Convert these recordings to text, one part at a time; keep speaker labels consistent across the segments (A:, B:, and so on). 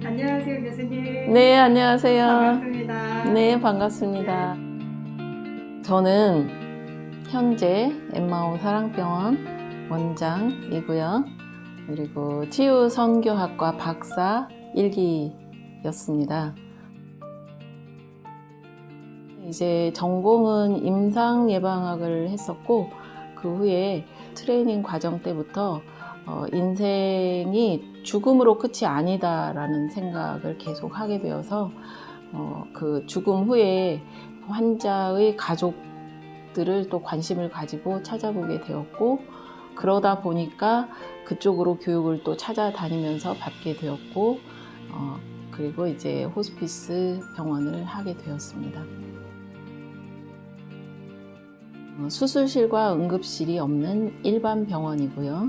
A: 안녕하세요, 교수님.
B: 네, 안녕하세요.
A: 반갑습니다.
B: 네, 반갑습니다. 저는 현재 엠마오 사랑병원 원장이고요. 그리고 치유선교학과 박사 1기였습니다. 이제 전공은 임상예방학을 했었고, 그 후에 트레이닝 과정 때부터 인생이 죽음으로 끝이 아니다라는 생각을 계속 하게 되어서 그 죽음 후에 환자의 가족들을 또 관심을 가지고 찾아보게 되었고, 그러다 보니까 그쪽으로 교육을 또 찾아다니면서 받게 되었고, 그리고 이제 호스피스 병원을 하게 되었습니다. 수술실과 응급실이 없는 일반 병원이고요.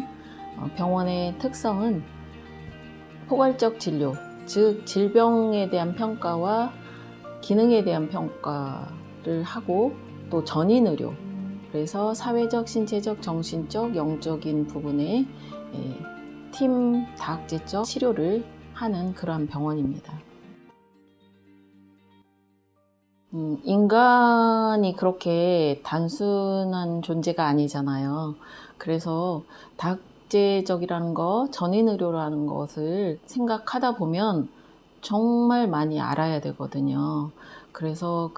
B: 병원의 특성은 포괄적 진료, 즉 질병에 대한 평가와 기능에 대한 평가를 하고, 또 전인의료, 그래서 사회적, 신체적, 정신적, 영적인 부분에 팀 다학제적 치료를 하는 그러한 병원입니다. 인간이 그렇게 단순한 존재가 아니잖아요. 그래서 다학제적이라는 거, 전인의료라는 것을 생각하다 보면 정말 많이 알아야 되거든요. 그래서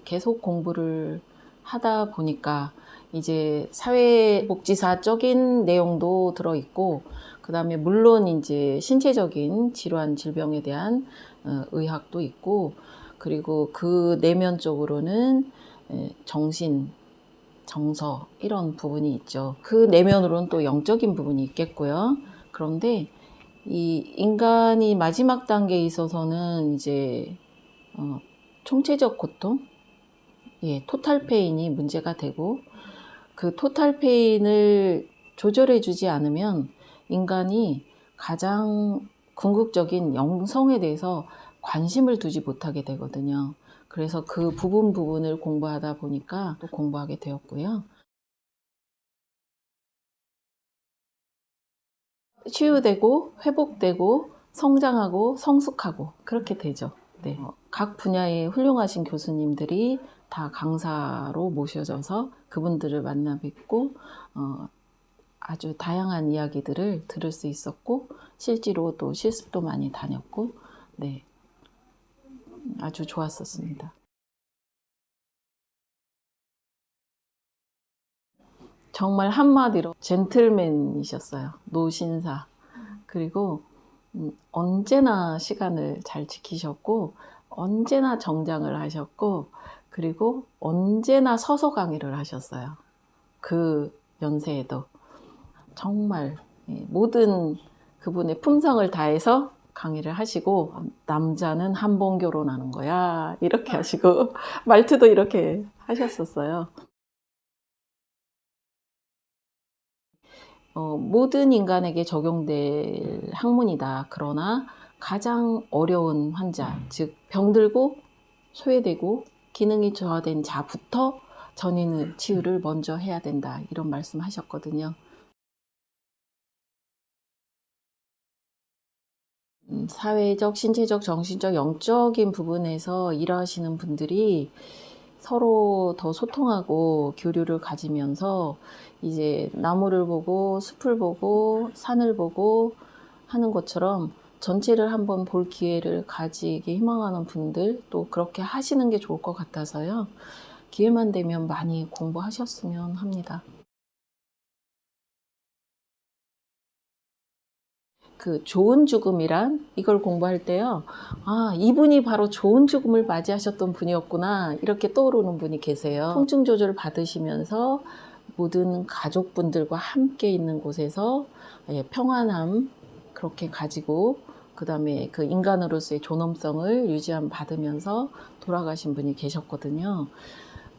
B: 계속 공부를 하다 보니까 이제 사회복지사적인 내용도 들어있고, 그 다음에 물론 이제 신체적인 질환, 질병에 대한 의학도 있고, 그리고 그 내면적으로는 정신, 정서 이런 부분이 있죠. 그 내면으로는 또 영적인 부분이 있겠고요. 그런데 이 인간이 마지막 단계에 있어서는 이제 총체적 고통, 토탈 페인이 문제가 되고, 그 토탈 페인을 조절해 주지 않으면 인간이 가장 궁극적인 영성에 대해서 관심을 두지 못하게 되거든요. 그래서 그 부분을 공부하다 보니까 또 공부하게 되었고요. 치유되고 회복되고 성장하고 성숙하고 그렇게 되죠. 네. 각 분야의 훌륭하신 교수님들이 다 강사로 모셔져서 그분들을 만나 뵙고 아주 다양한 이야기들을 들을 수 있었고, 실제로 또 실습도 많이 다녔고, 네, 아주 좋았었습니다. 정말 한마디로 젠틀맨이셨어요. 노신사. 그리고 언제나 시간을 잘 지키셨고, 언제나 정장을 하셨고, 그리고 언제나 서서 강의를 하셨어요. 그 연세에도. 정말 모든 그분의 품성을 다해서 강의를 하시고, 남자는 한 번 결혼하는 거야 이렇게 하시고 말투도 이렇게 하셨었어요. 모든 인간에게 적용될 학문이다. 그러나 가장 어려운 환자, 즉 병들고 소외되고 기능이 저하된 자부터 전인 치유를 먼저 해야 된다. 이런 말씀하셨거든요. 사회적, 신체적, 정신적, 영적인 부분에서 일하시는 분들이 서로 더 소통하고 교류를 가지면서 이제 나무를 보고 숲을 보고 산을 보고 하는 것처럼 전체를 한번 볼 기회를 가지기 희망하는 분들, 또 그렇게 하시는 게 좋을 것 같아서요. 기회만 되면 많이 공부하셨으면 합니다. 그 좋은 죽음이란 이걸 공부할 때요. 아, 이분이 바로 좋은 죽음을 맞이하셨던 분이었구나. 이렇게 떠오르는 분이 계세요. 통증 조절 받으시면서 모든 가족분들과 함께 있는 곳에서 평안함 그렇게 가지고, 그 다음에 그 인간으로서의 존엄성을 받으면서 돌아가신 분이 계셨거든요.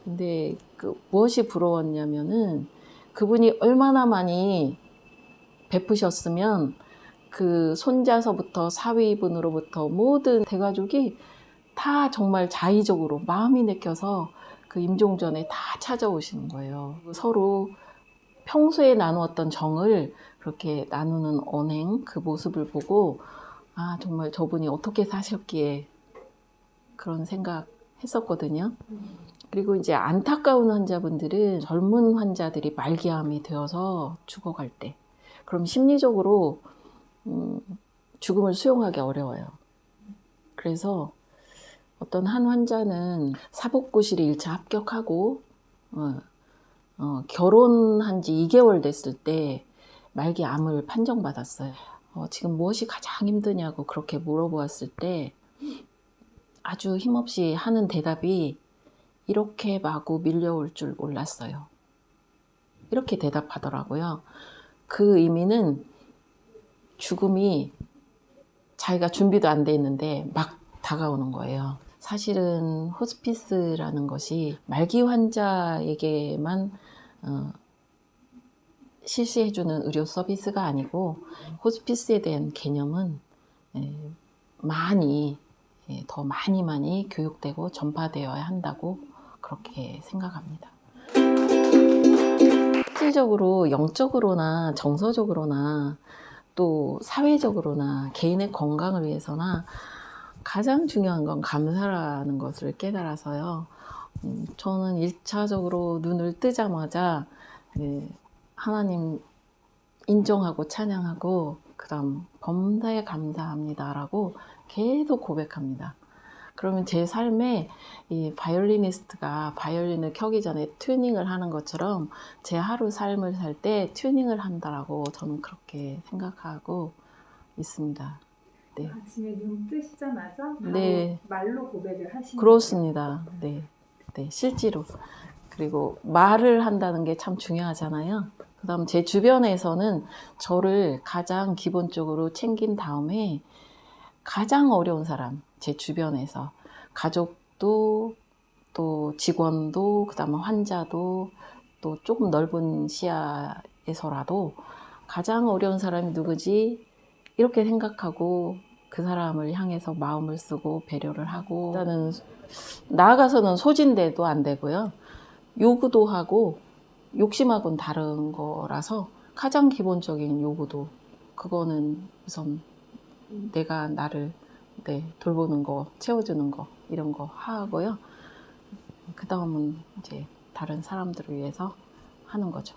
B: 근데 무엇이 부러웠냐면은 그분이 얼마나 많이 베푸셨으면 그 손자서부터 사위분으로부터 모든 대가족이 다 정말 자의적으로 마음이 내켜서 그 임종전에 다 찾아오시는 거예요. 서로 평소에 나누었던 정을 그렇게 나누는 언행, 그 모습을 보고 아 정말 저분이 어떻게 사셨기에 그런 생각 했었거든요. 그리고 이제 안타까운 환자분들은 젊은 환자들이 말기암이 되어서 죽어갈 때 그럼 심리적으로 죽음을 수용하기 어려워요. 그래서 어떤 한 환자는 사복고시를 1차 합격하고 결혼한 지 2개월 됐을 때 말기암을 판정받았어요. 지금 무엇이 가장 힘드냐고 그렇게 물어보았을 때 아주 힘없이 하는 대답이 이렇게 마구 밀려올 줄 몰랐어요. 이렇게 대답하더라고요. 그 의미는 죽음이 자기가 준비도 안 돼 있는데 막 다가오는 거예요. 사실은 호스피스라는 것이 말기 환자에게만 실시해주는 의료 서비스가 아니고 호스피스에 대한 개념은 더 많이 교육되고 전파되어야 한다고 그렇게 생각합니다. 실질적으로 영적으로나 정서적으로나 또 사회적으로나 개인의 건강을 위해서나 가장 중요한 건 감사라는 것을 깨달아서요. 저는 1차적으로 눈을 뜨자마자 하나님 인정하고 찬양하고 그 다음 범사에 감사합니다라고 계속 고백합니다. 그러면 제 삶에 이 바이올리니스트가 바이올린을 켜기 전에 튜닝을 하는 것처럼 제 하루 삶을 살 때 튜닝을 한다라고 저는 그렇게 생각하고 있습니다. 네.
A: 아침에 눈 뜨시자마자 바로
B: 네.
A: 말로 고백을 하시는
B: 그렇습니다. 네. 네, 실제로. 그리고 말을 한다는 게 참 중요하잖아요. 그 다음 제 주변에서는 저를 가장 기본적으로 챙긴 다음에 가장 어려운 사람, 제 주변에서 가족도 또 직원도 그 다음에 환자도 또 조금 넓은 시야에서라도 가장 어려운 사람이 누구지? 이렇게 생각하고 그 사람을 향해서 마음을 쓰고 배려를 하고 일단은 나아가서는 소진돼도 안 되고요. 요구도 하고 욕심하고는 다른 거라서 가장 기본적인 요구도 그거는 우선 내가 나를 돌보는 거, 채워주는 거 이런 거 하고요. 그 다음은 이제 다른 사람들을 위해서 하는 거죠.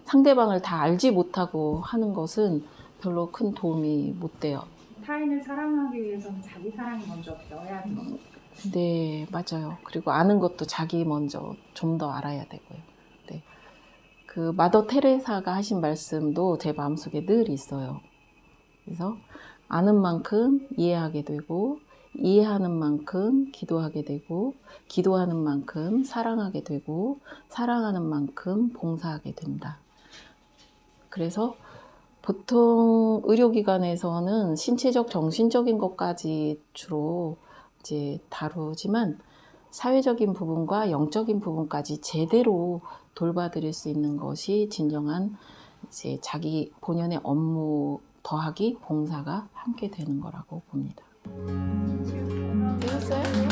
B: 상대방을 다 알지 못하고 하는 것은 별로 큰 도움이 못 돼요.
A: 타인을 사랑하기 위해서는 자기 사랑이 먼저 되어야 하는 거죠.
B: 네, 맞아요. 그리고 아는 것도 자기 먼저 좀 더 알아야 되고요. 네. 그 마더 테레사가 하신 말씀도 제 마음속에 늘 있어요. 그래서 아는 만큼 이해하게 되고 이해하는 만큼 기도하게 되고 기도하는 만큼 사랑하게 되고 사랑하는 만큼 봉사하게 된다. 그래서 보통 의료기관에서는 신체적, 정신적인 것까지 주로 이제 다루지만 사회적인 부분과 영적인 부분까지 제대로 돌봐드릴 수 있는 것이 진정한 이제 자기 본연의 업무 더하기 봉사가 함께 되는 거라고 봅니다. 되셨어요?